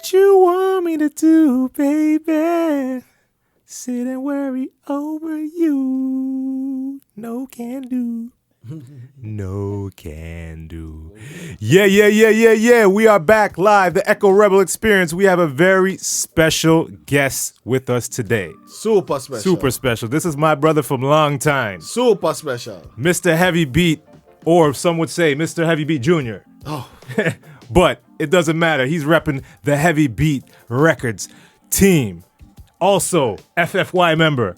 what you want me to do, baby. Sit and worry over you. No can do. No can do. Yeah. We are back live. The Echo Rebel Experience. We have a very special guest with us today. Super special. Super special. This is my brother from long time. Super special. Mr. Heavy Beat, or some would say Mr. Heavy Beat Jr. Oh. But it doesn't matter. He's repping the Heavy Beat Records team. Also, FFY member.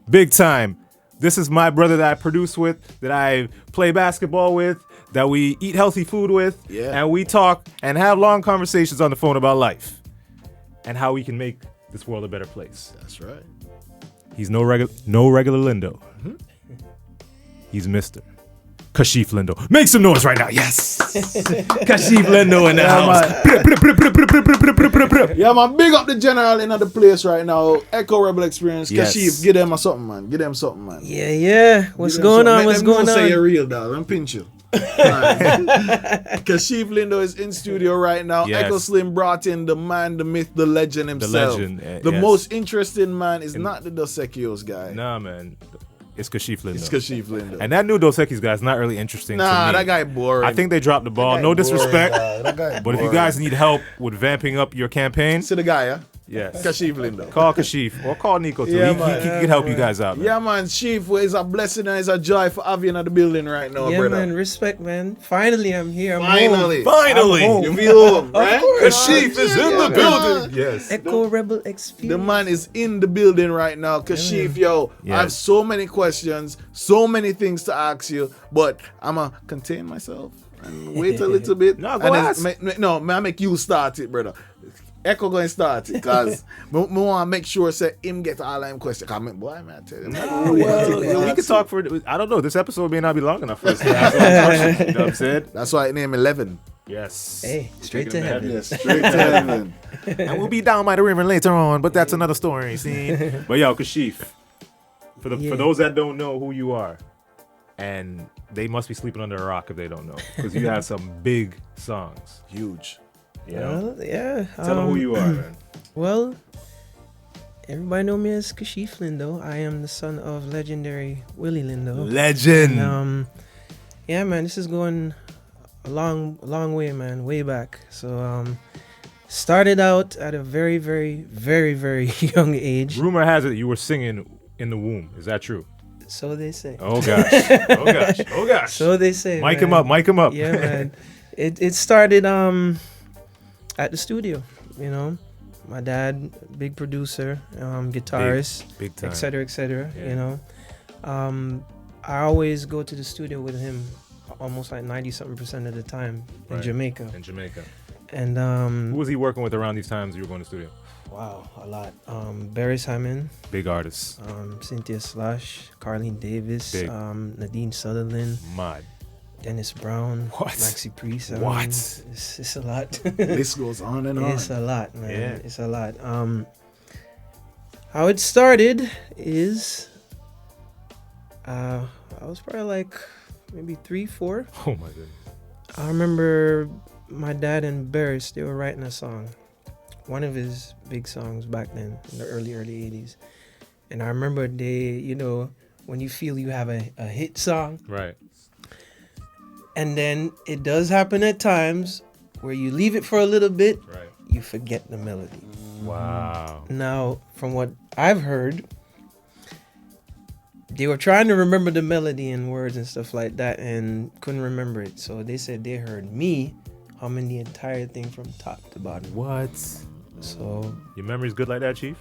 Big time. This is my brother that I produce with, that I play basketball with, that we eat healthy food with, and we talk and have long conversations on the phone about life and how we can make this world a better place. That's right. He's no regular Lindo. Mm-hmm. He's Mr. Kashief Lindo. Make some noise right now. Yes. Kashief Lindo in the house. Yeah, man. Big up the general in the place right now. Echo Rebel Experience. Yes. Kashief, give them something, man. Give them something, man. Yeah. What's going on? What's going on? Say you're real, dog. I'm pinch you. Kashief Lindo is in studio right now. Yes. Echo Slim brought in the man, the myth, the legend himself. The yes. most interesting man is not the Dos Equis guy. Nah, man. It's Kashief Lindo. It's Kashief Lindo. And that new Dos Equis guy is not really interesting to me. Nah, that guy boring. I think they dropped the ball. No disrespect. That guy But if you guys need help with vamping up your campaign, see the guy, yeah? yes, Kashief Lindo. call Kashief or call Nicko too. Yeah, he man. can help you guys out. Man. Yeah, man. Chief, it's a blessing and it's a joy for having you in the building right now, Yeah, brother. man. Respect, man. Finally, I'm here. I'm Finally. home. Finally, I'm home. You feel home, right? Kashief is in the building. Yes. Echo Rebel Experience. The man is in the building right now. Kashief, yo, Yes. I have so many questions, so many things to ask you, but I'm going to contain myself and wait a little bit. No, go ask. I make you start it, brother. Echo going to start it because I want to make sure say him get all them questions. I mean, boy, man, I tell you. We could talk for. I don't know. This episode may not be long enough for us to ask all these questions. You know what I'm saying? That's why I name 11. Yes. Hey, straight to heaven. Yes, straight to heaven. And we'll be down by the river later on, but that's another story. See. But yo, Kashief, for those that don't know who you are, and they must be sleeping under a rock if they don't know, because you have some big songs. Huge. You know? Well, yeah. Tell them who you are, man. Well, everybody know me as Kashief Lindo. I am the son of legendary Willie Lindo. Legend. And, yeah, man, this is going a long way, man, way back. So, started out at a very, very, very, very young age. Rumor has it you were singing in the womb. Is that true? So they say. Oh gosh. So they say. Mic man. him up. Yeah, man. It started at the studio, you know. My dad, big producer, guitarist, big time. et cetera, Yeah. you know. I always go to the studio with him almost like 90-something% of the time in Jamaica. And who was he working with around these times you were going to the studio? wow, a lot. Barry Simon, Big artists. Cynthia Slash, Carlene Davis, Big. Nadine Sutherland, Mad. Dennis Brown, What? Maxi Priest. What? It's a lot. This goes on and on. It's a lot, man. Yeah. It's a lot. How it started is I was probably like maybe 3, 4. Oh my goodness. I remember my dad and Barris, they were writing a song, one of his big songs back then in the early 80s. And I remember they, you know, when you feel you have a hit song, Right. and then it does happen at times where you leave it for a little bit, Right. you forget the melody. Wow. Now, from what I've heard, they were trying to remember the melody and words and stuff like that and couldn't remember it. So they said they heard me humming the entire thing from top to bottom. What? So, Your memory's good like that, Chief?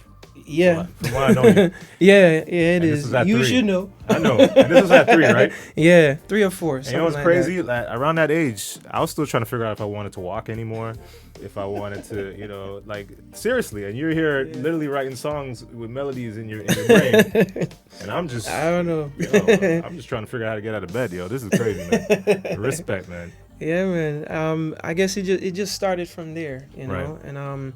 yeah. From what I know you. Yeah, it And this is. is at You 3. should know. I know. And this was at 3, right? Yeah, 3 or 4. And you know what's crazy? Like, around that age, I was still trying to figure out if I wanted to walk anymore, if I wanted to, you know, like, seriously. And you're here literally writing songs with melodies in your brain. And I'm just, I don't know. yo, I'm just trying to figure out how to get out of bed, yo. This is crazy, man. Respect, man. Yeah, man. I guess it just started from there, you know. Right. And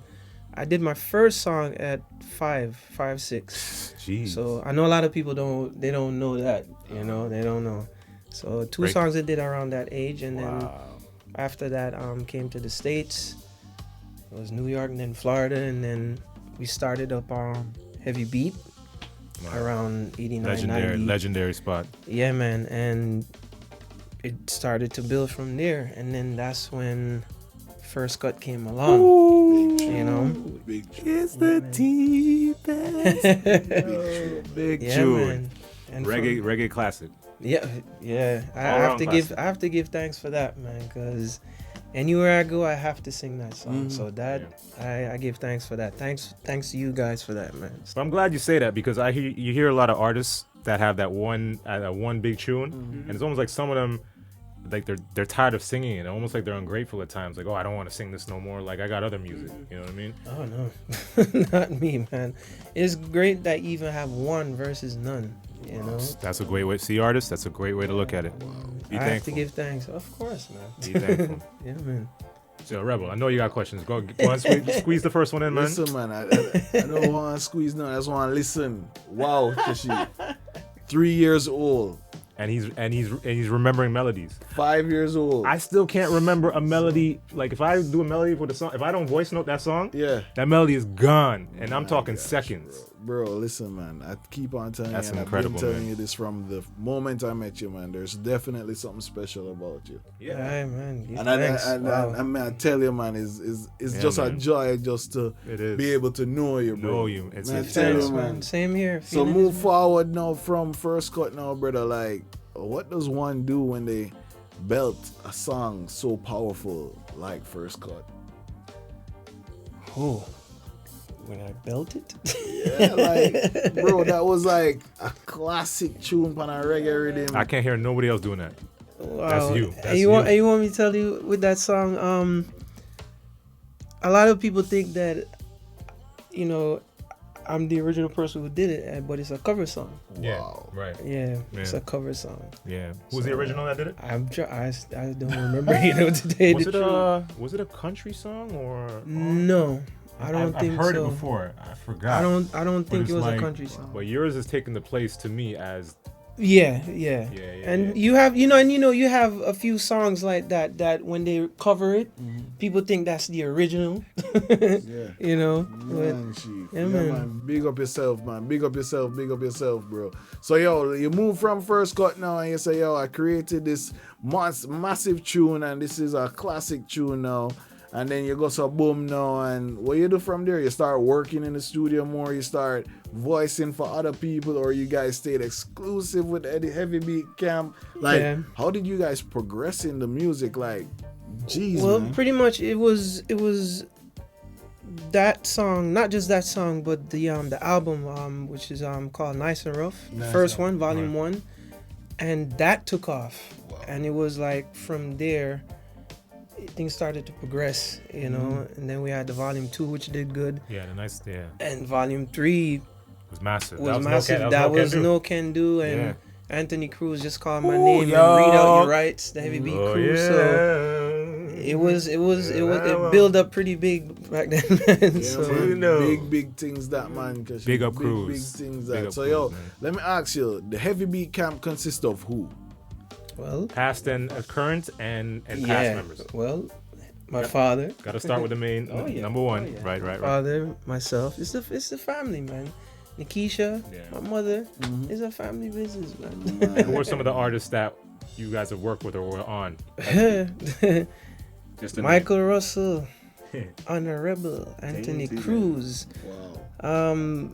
I did my first song at 5, 6. Jeez. So I know a lot of people don't know that, you know, they don't know. So 2 Great. songs I did around that age, and then Wow. after that came to the States, It was New York and then Florida, and then we started up Heavy Beat around 89, 90. Legendary spot. Yeah, man, and it started to build from there, and then that's when First Cut came along. Ooh, You know, Big it's the T-Best. Big yeah, tune. man. And Reggae classic. yeah. I All-around have to give thanks for that, man, because anywhere I go, I have to sing that song. So that I give thanks for that. Thanks to you guys for that, man. But I'm glad you say that because you hear a lot of artists that have that one big tune, and it's almost like some of them, like they're tired of singing it, almost like they're ungrateful at times. Like, oh, I don't want to sing this no more. Like, I got other music. You know what I mean? Oh no, not me, man. It's great that you even have one versus none. You know, That's a great way to see artists. That's a great way to look at it. Be I have to thankful. give thanks, of course, man. Be thankful. Yeah, man. So, Rebel, I know you got questions. Go on, squeeze the first one in, man. Listen, man, I don't want to squeeze now. I just want to listen. Wow, Kashief. 3 years old. And he's remembering melodies. 5 years old. I still can't remember a melody. Like, if I do a melody for the song, if I don't voice note that song, Yeah. that melody is gone, and I'm talking seconds. Bro, listen, man. I keep on telling That's you, and incredible, I've been telling man. you this from the moment I met you, man. There's definitely something special about you. Yeah, man. Give And thanks. Wow. I tell you, man, it's Yeah, just a man. joy just to It is. be able to know you, bro. Know you. It's Man, a tell Thanks, you, man. man. Same here. So Feeling move this, forward now from First Cut now, brother. Like, what does one do when they belt a song so powerful like First Cut? Oh, when I belt it. Yeah, like, bro, that was like a classic tune on a reggae rhythm. I can't hear nobody else doing that. Wow. That's you. That's and you want me to tell you with that song? A lot of people think that, you know, I'm the original person who did it, but it's a cover song. Wow. Right. Yeah, it's Yeah. a cover song. Yeah. Who's the original that did it? I don't remember. You know, today. Was it a country song or? No, I don't think I've heard so. it before. I forgot. I don't think it's it was like- a country song. But yours is taking the place to me as Yeah. yeah. And you have, you have a few songs like that when they cover it, people think that's the original. Yeah. You know. Man, Chief. Yeah, Yeah, man. man. Big up yourself, man. Big up yourself, bro. So, yo, you move from First Cut now and you say, yo, I created this massive tune and this is a classic tune now. And then you go so boom now, and what you do from there? You start working in the studio more, you start voicing for other people, or you guys stayed exclusive with the Heavy Beat Camp. Like, Yeah. how did you guys progress in the music? Like, jeez, Well, man. pretty much it was that song, not just that song, but the album which is called Nice and Rough, the Nice first and one, volume 1, and that took off. And it was like from there things started to progress, you know, and then we had the volume 2, which did good, and volume 3 was massive. was massive. That was No Can Do, and Yeah. Anthony Cruz just called my name and read out your rights, the Heavy Beat crew. Yeah. So it built up pretty big back then. Man. Yeah, So man. Big things that, man. Big up big Cruz. things Big that. up So, Cruz, yo, man. let me ask you, the Heavy Beat Camp consists of who? well, Past and current and past yeah. members. Well, my father, Got to start with the main Oh, yeah. number one. Oh, yeah. Right. father, myself. It's the family, man. Nikisha, Yeah. my mother. Mhm. It's a family business, man. Who are some of the artists that you guys have worked with or were on? Just to Michael Russell, Honor Rebel, Anthony Cruz. Wow.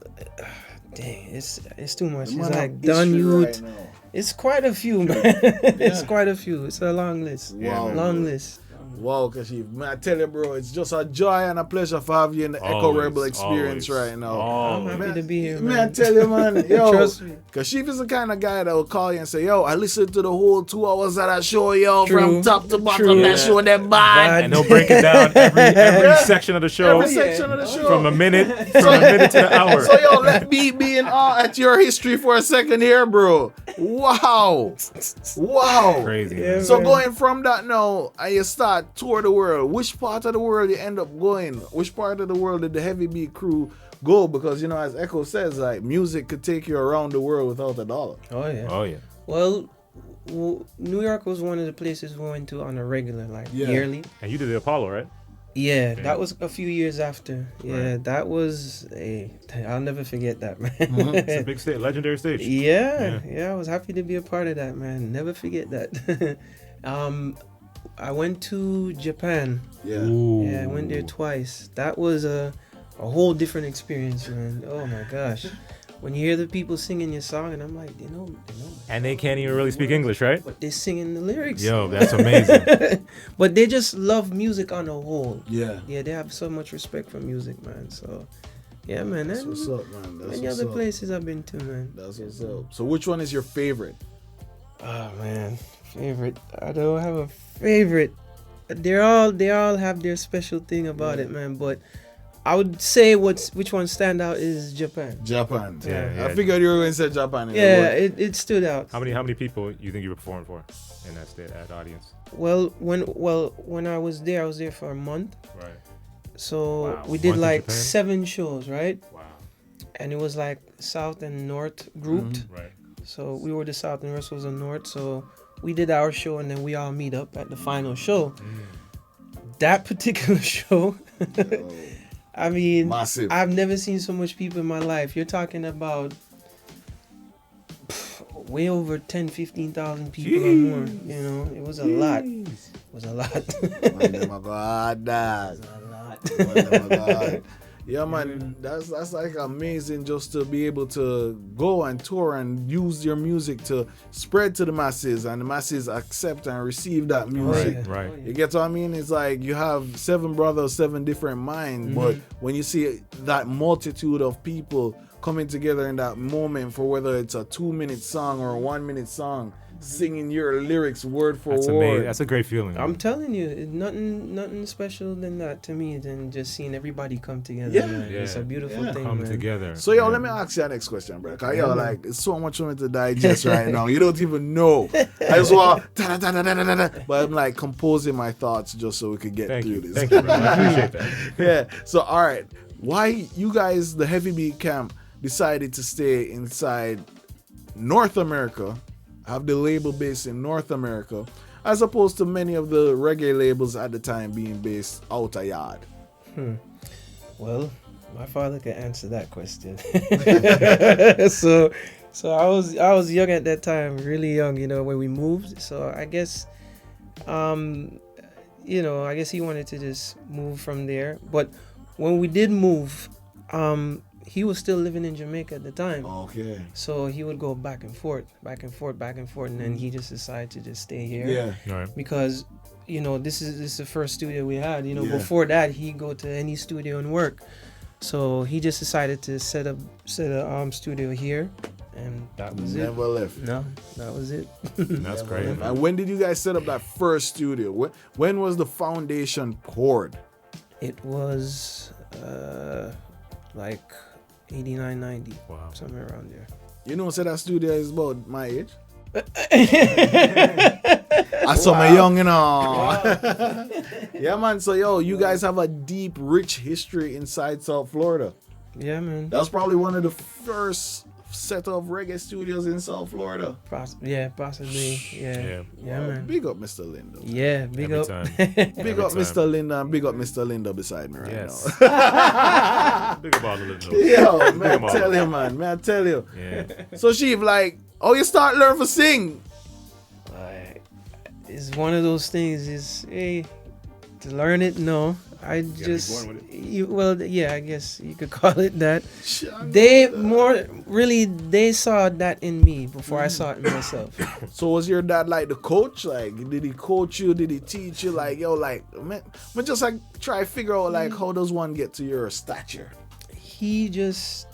Dang, it's too much. The It's man like of Done history Youth. right now. It's quite a few, man. It's quite a few. It's a long list. Wow. Long list. Wow, Kashief. Man, I tell you, bro, it's just a joy and a pleasure for have you in the Echo Always, Rebel experience always, right now. always. I'm happy to be here, Man, man. I tell you, man, yo, Trust me. Kashief is the kind of guy that will call you and say, yo, I listened to the whole 2 hours of that show, yo, True. from top to bottom. True. That show, that bad. And he'll break it down every section of the show Every section of the show. from a minute to the hour. So, yo, let me be in awe at your history for a second here, bro. Wow. Wow. Crazy. Yeah, man. So man. going from that now, and you start tour the world. Which part of the world you end up going? Which part of the world did the Heavy Beat crew go? Because, you know, as Echo says, like, music could take you around the world without a dollar. Oh yeah. Oh yeah. Well, New York was one of the places we went to on a regular, like Yeah. yearly. And you did the Apollo, right? Yeah, that was a few years after. Yeah, that was I'll never forget that, man. It's a big stage, legendary stage. Yeah, I was happy to be a part of that, man. Never forget that. I went to Japan. Yeah. Yeah, I went there twice. That was a whole different experience, man. Oh my gosh. When you hear the people singing your song, and I'm like, you know, And they can't even really speak English, right? but they're singing the lyrics. Yo, that's amazing. But they just love music on the whole. Yeah. Yeah, they have so much respect for music, man. So, yeah, man. That's And what's up, man. That's many what's other up. places I've been to, man. That's what's up. So which one is your favorite? Oh man, favorite. I don't have a favorite. They all have their special thing about it, man. But I would say which one stand out is Japan. Japan. Yeah. I figured you were going to say Japan. Yeah, it stood out. How many people you think you were performing for in that audience? Well, when I was there for a month. Right. So Wow, we did month in like Japan? 7 shows, right? Wow. And it was like South and North grouped. Right. So we were the South and the rest was the North. So we did our show and then we all meet up at the final show. That particular show, I mean, Massive. I've never seen so much people in my life. You're talking about way over 10, 15,000 people or more. You know, it was a lot. It was a lot. Man, them a go hard, dog. Man, them a go hard. Yeah, man, that's like amazing just to be able to go and tour and use your music to spread to the masses and the masses accept and receive that music. Right. You get what I mean? It's like you have 7 brothers, 7 different minds, but when you see that multitude of people coming together in that moment for whether it's a 2-minute song or a 1-minute song, singing your lyrics word for That's word. amazing. That's a great feeling. I'm telling you, it's nothing special than that to me than just seeing everybody come together. Yeah. man. It's a beautiful thing, Come man. together. So yo, let me ask you our next question, bro. Cause yo, like, it's so much for me to digest right now. You don't even know. I just want, but I'm like composing my thoughts just so we could get Thank through you. this. Thank you, bro. I appreciate that. Yeah. So all right, why you guys, the Heavy Beat Camp, decided to stay inside North America, have the label based in North America, as opposed to many of the reggae labels at the time being based out of yard? Well, my father can answer that question. So I was young at that time, really young, you know, when we moved. So I guess, you know, I guess he wanted to just move from there. But when we did move, he was still living in Jamaica at the time. Okay. So he would go back and forth, and then he just decided to just stay here. Yeah. All right. Because, you know, this is the first studio we had. You know, Yeah. before that he'd go to any studio and work. So he just decided to set a studio here, and that was it. Never left. No, that was it. That's great. man. And when did you guys set up that first studio? When was the foundation poured? It was like 89, 90, Wow. somewhere around there. You know, so that studio is about my age. I saw my young, you know. Yeah, man. So, yo, you guys have a deep, rich history inside South Florida. Yeah, man. That was probably one of the first set of reggae studios in South Florida. Possibly. Yeah, Yeah. man. Big up, Mr. Lindo. Yeah, big Every up. time. Big up, time. Mr. Lindo, and big up, Mr. Lindo beside me right Yes. now. Big about the little. Yo, man, Big I tell up. you, man. Man, I tell you. Yeah. So, Chief, like, oh, you start learning to sing. It's one of those things. Is to learn it. No, I gotta be just born with well, yeah, I guess you could call it that. I know They that. more really they saw that in me before I saw it in myself. So was your dad like the coach? Like, did he coach you? Did he teach you? Like, yo, like, man, just like try to figure out like how does one get to your stature? He just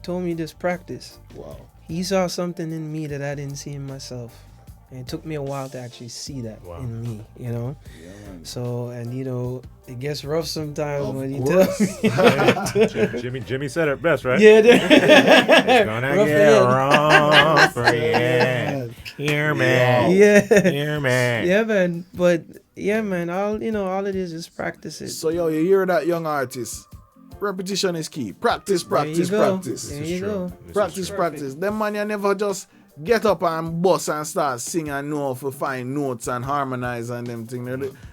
told me this practice. Wow. He saw something in me that I didn't see in myself. And it took me a while to actually see that Wow. in me, you know? Yeah, man. So, and you know, it gets rough sometimes Of when you course. tell me. Jimmy said it best, right? Yeah, It's gonna rough get it. wrong for you. Here, man. Yeah. Here, man. Yeah, man. But yeah, man, all it is just practice it. So yo, you hear that, young artist? Repetition is key. Practice, practice, there you go. practice. There you go. Practice, practice. Them man, you never just get up and bust and start sing and know how to find notes and harmonize and them thing.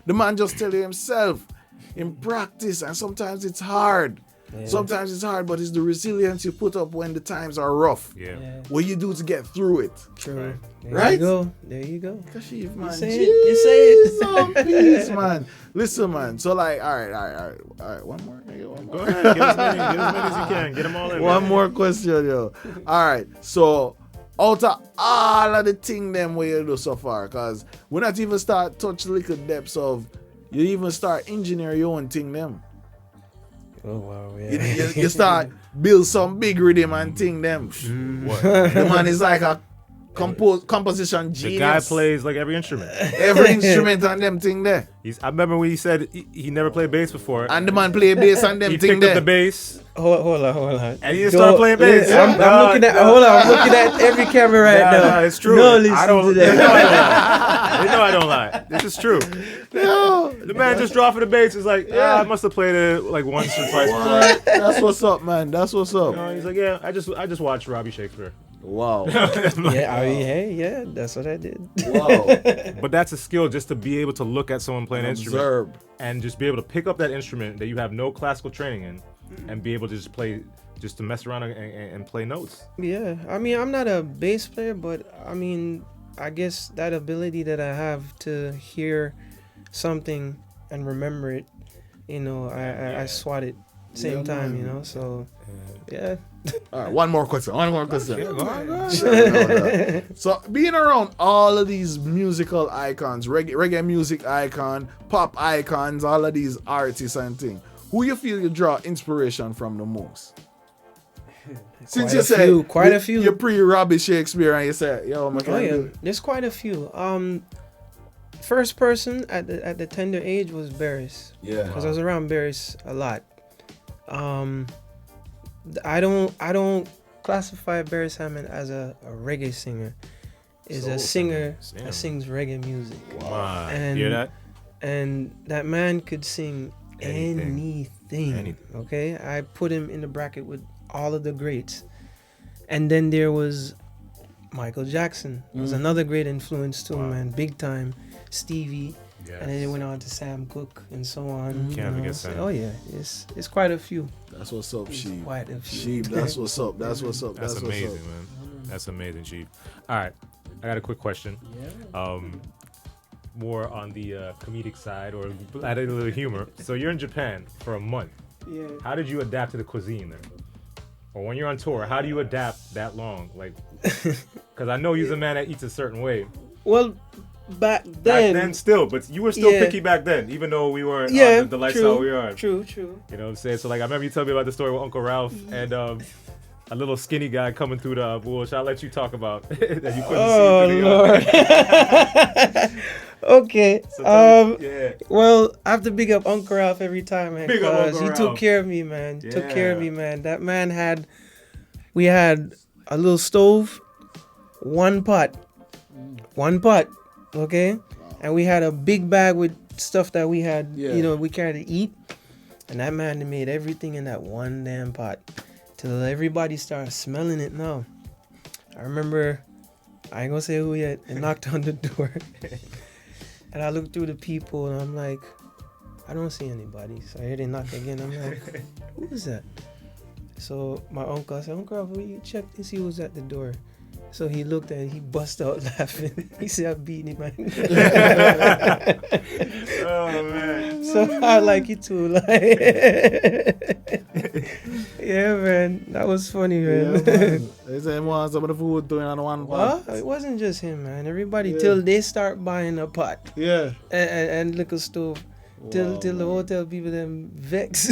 The man just tell you himself. in practice, and sometimes it's hard. Yeah. Sometimes it's hard, but it's the resilience you put up when the times are rough. Yeah. What you do to get through it. True. There Right? you go. There you go. Kashief, man. say it. You say it. Jesus, peace, man. Listen, man. So, like, all right. One more. Go ahead. Get as many as you can. Get them all in. One man. more question, yo. All right. So, out of all of the thing them where you do so far, because we not even start touch little depths of, you even start engineer your own thing them. Oh wow, You, yeah. you start build some big rhythm and thing them. What? The man is like a composition The genius. guy plays like every instrument. every instrument and them thing there. I remember when he said he never played bass before. And the man play bass and them he thing picked up there. the bass Hold on. and he just started playing bass. I'm looking at. Hold on, I'm looking at every camera right now. It's true. No, listen I don't. to They know that. I don't lie. This is true. Yo, The man just dropped for the bass. He's like, I must have played it like once or twice before. what? That's what's up, man. That's what's up. He's like, yeah, I just watched Robbie Shakespeare. Wow. Yeah, I mean, hey, yeah, that's what I did. Wow. But that's a skill, just to be able to look at someone playing an instrument Observe. and just be able to pick up that instrument that you have no classical training in, and be able to just play, just to mess around and play notes. Yeah, I mean, I'm not a bass player, but I mean, I guess that ability that I have to hear something and remember it, you know, I swat it same time, you know, so yeah. All right, one more question. Go on. So, being around all of these musical icons, reggae music icon, pop icons, all of these artists and things, who you feel you draw inspiration from the most? Since you said quite a few. You're pre-Robbie Shakespeare and you said, yo, man, Oh yeah, there's quite a few. First person at the tender age was Barris. Yeah. Because I was around Barris a lot. I don't classify Barris Hammond as a reggae singer. Is a singer that sings reggae music. Wow. And Hear that? And that man could sing Anything. anything. Okay, I put him in the bracket with all of the greats. And then there was Michael Jackson. Was another great influence too, man. Big time. Stevie. Yes. And then it went on to Sam Cooke and so on. Can't forget Sam. Oh yeah, it's quite a few. That's what's up, Sheep. Quite a few. Sheep, that's what's up. That's what's up. That's what's amazing, up. man. That's amazing, Chief. All right, I got a quick question. More on the comedic side, or adding a little humor. So you're in Japan for a month. Yeah. How did you adapt to the cuisine there? Or when you're on tour, how do you adapt that long? Like, because I know you're a man that eats a certain way. Well, back Back then then, still, but you were still Yeah. picky back then, even though we were yeah, on the lifestyle true, we are. True. You know what I'm saying? So, like, I remember you telling me about the story with Uncle Ralph and a little skinny guy coming through the bush. I'll let you talk about that you couldn't Oh see through the Lord. Okay. yeah. Well, I have to big up Uncle Ralph every time, man. Big up Because Uncle he took Ralph. care of me, man. Took care of Yeah. me, man. That man we had a little stove, one pot, okay? And we had a big bag with stuff that we had, you know, we carried to eat. And that man made everything in that one damn pot till everybody started smelling it now. I remember, I ain't gonna say who yet, and knocked on the door. And I looked through the people and I'm like, I don't see anybody. So I hear they knock again. I'm like, who is that? So my uncle, I said, Uncle, will you check to see who's at the door? So he looked at it, he bust out laughing. He said, I beat him, man. Oh, man. So I like it too. Like, yeah, man. That was funny, man. They say more some of the food doing on one Well, pot. it wasn't just him, man. Everybody, till they start buying a pot Yeah. and liquor stove. Till the hotel people them vex.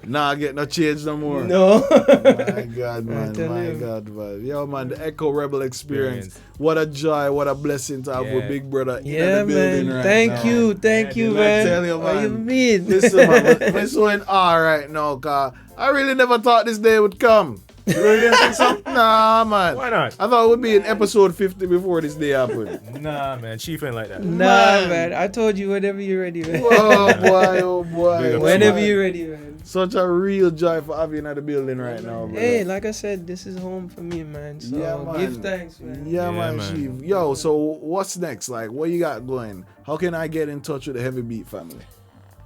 Nah, get no change no more. No. My God, man. tell My you. God, man. Yo, man, the Echo Rebel experience. What a joy, what a blessing to have with Yeah. Big Brother Yeah, in the building man. right Thank now. you, thank you, I man. tell you, What you man. mean? Listen, man, we're so in awe right now, cause I really never thought this day would come. You really didn't think so? Nah, man. Why not? I thought it would be in episode 50 before this day happened. Nah, man. Chief ain't like that. Nah, man. I told you whenever you're ready, man. Oh boy, oh Big boy. up, Whenever man. you're ready, man. Such a real joy for having you at the building right now, brother. Hey, like I said, this is home for me, man. So Yeah, man. give thanks, man. Yeah, Yeah, man, man. Chief. Yo, so what's next? Like, what you got going? How can I get in touch with the Heavy Beat family?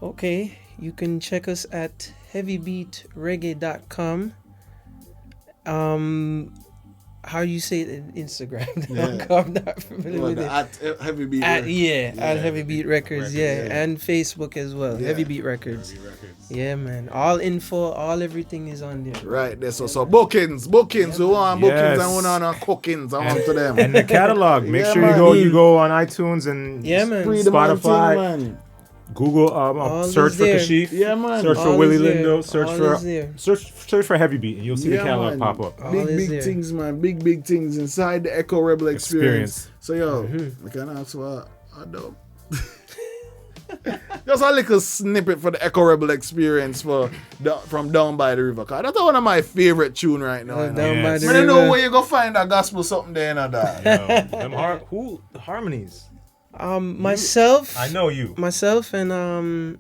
Okay, you can check us at heavybeatreggae.com. How you say it in Instagram? I'm not familiar with it. At Heavy Beat. At Heavy Beat Records, and Facebook as well. Yeah. Heavy Beat Records. Yeah, man. All info, all everything is on there. Right there. So bookings. We want bookings and we want cookings. I want to them. And the catalog. Make Yeah, sure man. you go on iTunes and Man. Free the man Spotify. thing, man. Google. All Search is for there. Kashief. Yeah, man. Search for All Willie is there. Lindo. Search All for is there. search for Heavy Beat, and you'll see the catalog man. pop up. All Big is there. things, man. Big things inside the Echo Rebel experience. So yo, Mm-hmm. we can ask for a dub. Just a little snippet for the Echo Rebel experience from Down by the River. Cause that's one of my favorite tune right now. You know? Down by Yes. the I don't know river. where you go find that gospel something there and that. Them harmonies. Myself. I know you. Myself and a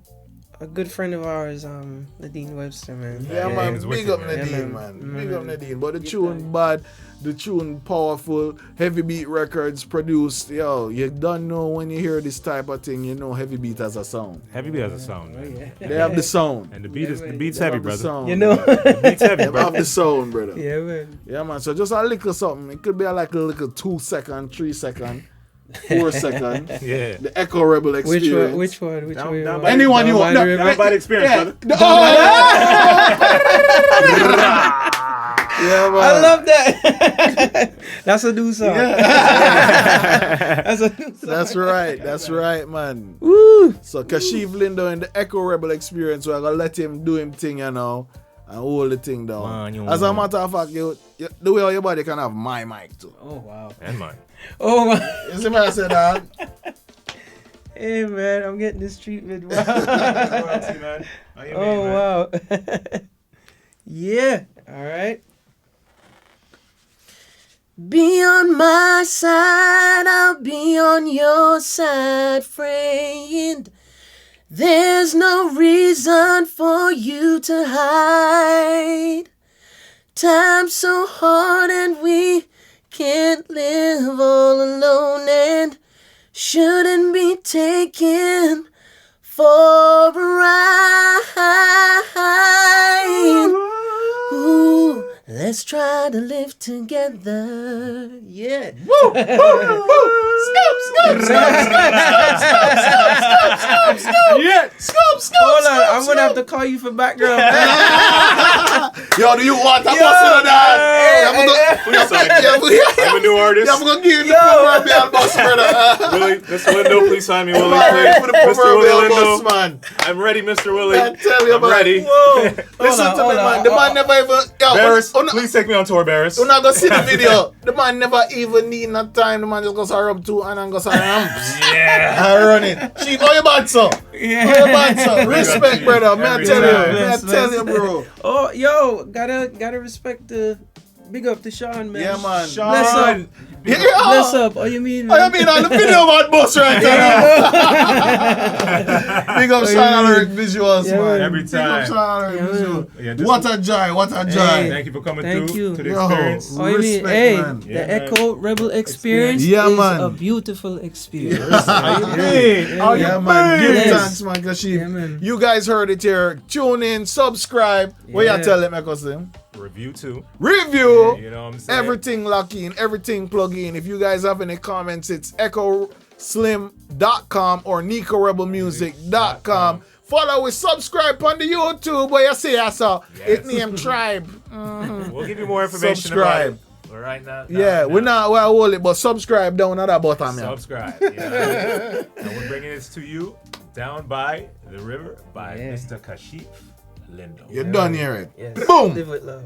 good friend of ours, Nadine Webster, man. Yeah, Yeah, man. it's with Big you, up man. Nadine, Yeah, man. man. Big up Nadine. But the tune bad, the tune powerful. Heavy Beat Records produced. Yo, you don't know when you hear this type of thing, you know Heavy Beat has a sound. Heavy Beat has a sound, man. They have the sound. And the beat's They heavy, have the brother. sound. You know? The beat's heavy, They have brother. the sound, brother. Yeah, man. Yeah, man. So just a little something. It could be like a little 2 second, 3 second, 4 second. Yeah. The Echo Rebel experience. Which one? Which Down- way? down by- Anyone you want. Down by the Down river? by the experience, brother. Yeah, man. I love that. That's a new song. That's a new song. That's right, man. Woo! So Kashief Lindo in the Echo Rebel experience, we're gonna let him do him thing, you know, and hold the thing down. Man, As a matter of fact, the way your body can have my mic too. Oh wow. And mine. Oh my. You see what I said, dog? Hey man, I'm getting this treatment. Wow. Royalty, man. How you mean, Oh man? wow. Yeah. All right. Be on my side, I'll be on your side, friend. There's no reason for you to hide. Time's so hard and we can't live all alone and shouldn't be taken for a ride. Ooh, let's try to live together. Yeah. Woo! Woo! Woo! Scoop! Yeah. Hold on, I'm gonna have to call you for background. Yo, do you want a bus in that? I'm a new artist. I'm gonna give you the proverbial bus, brother. Willie, Mr. Lindo, please sign me, Willie. For the Mr. proverbial Willie bus, Lindo. man. I'm ready, Mr. Willie. I tell you, I'm man. ready. Whoa. Listen to me, man. The man never even. Yo, Barris, we're not- please take me on tour, Barris. we're not gonna see the video. The man never even need no time. The man just goes rub two and goes amps. Yeah. I run it. Chief, how you bad, sir? How you bad, sir? Respect, brother. May I Every tell time. you? May I Bless, tell bless. you, bro? Oh, yo, gotta respect the big up to Sean, man. Yeah, man. Bless up. Sean. Yeah. Bless up. Oh, you mean, man? I mean on the video man boss right there. Big up Sean Alaric visuals, Yeah, man. man. Every Big up time. Sean Alaric Yeah, visuals. Yeah, this What a joy, what a joy. Hey. Thank you for coming Thank through you. to the Yo. experience. Oh, you mean, Respect, hey, man. the Yeah, man. Echo Rebel experience Yeah, is man. a beautiful experience. How you been? How you Yeah, man. been? Give Yes. thanks, man, Kashief. Yeah, man. You guys heard it here. Tune in, subscribe. What Yeah. you tell them, Echo Slim? Review too. Review. You know what I'm saying? Everything lock in, everything plug in. If you guys have any comments, it's echoslim.com or NicoRebelMusic.com. Follow us, subscribe on the YouTube where you see us. It name Tribe. We'll give you more information Subscribe. about it. But right now, Yeah, we're not where I hold it, but subscribe down at that bottom. Yeah. Subscribe. Yeah. And we're bringing this to you down by the river by Yeah. Mr. Kashief Lindo. You done hear it. Yes. Boom. Live with love.